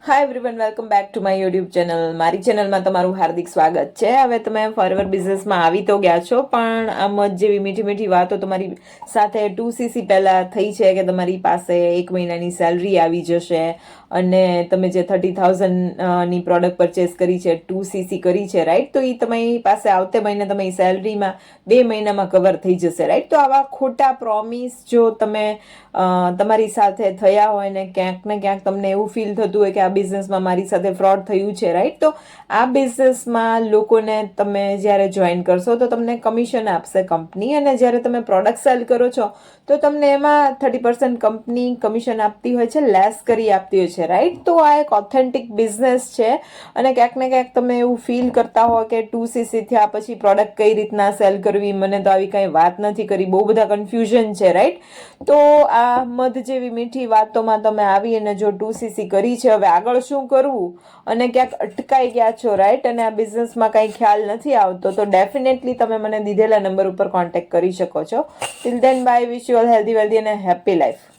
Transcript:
Hi everyone, welcome back to my YouTube channel. મારી ચેનલમાં તમારું હાર્દિક સ્વાગત છે. હવે તમે ફોરએવર બિઝનેસમાં આવી તો ગયા છો, પણ આમ જ જેવી મીઠી મીઠી વાતો તમારી સાથે 2cc પહેલાં થઈ છે કે તમારી પાસે 1 મહિનાની સેલરી આવી જશે અને તમે જે 30,000 ની પ્રોડક્ટ પરચેસ કરી છે, 2cc કરી છે, રાઈટ? તો એ તમારી પાસે આવતે મહિને તમે સેલરીમાં 2 મહિનામાં કવર થઈ જશે, રાઈટ? તો આવા ખોટા પ્રોમિસ જો તમે તમારી સાથે થયા હોય ને ક્યાંક ને ક્યાંક તમને એવું ફીલ થતું હોય કે આ બિઝનેસમાં મારી સાથે ફ્રોડ થયું છે, રાઈટ? તો આ બિઝનેસમાં લોકોને તમે જ્યારે જોઈન કરશો તો તમને કમિશન આપશે કંપની, અને જ્યારે તમે પ્રોડક્ટ સેલ કરો છો તો તમને એમાં 30% કંપની કમિશન આપતી હોય છે, લેસ કરી આપતી હોય છે, રાઈટ? તો આ એક ઓથેન્ટિક બિઝનેસ છે અને ક્યાંક ને ક્યાંક તમે એવું ફીલ કરતા હો કે 2cc થયા પછી પ્રોડક્ટ કઈ રીતના સેલ કરવી, મને તો આવી કંઈ વાત નથી કરી, બહુ બધા કન્ફ્યુઝન છે, રાઈટ? તો આ મધ જેવી મીઠી વાતોમાં તમે આવી અને જો 2cc કરી છે, હવે આગળ શું કરવું અને ક્યાંક અટકાઈ ગયા છો, રાઈટ? અને આ બિઝનેસમાં કાંઈ ખ્યાલ નથી આવતો, તો ડેફિનેટલી તમે મને દીધેલા નંબર ઉપર કોન્ટેક્ટ કરી શકો છો. Till then by, wish you all healthy wealthy અને હેપી લાઈફ.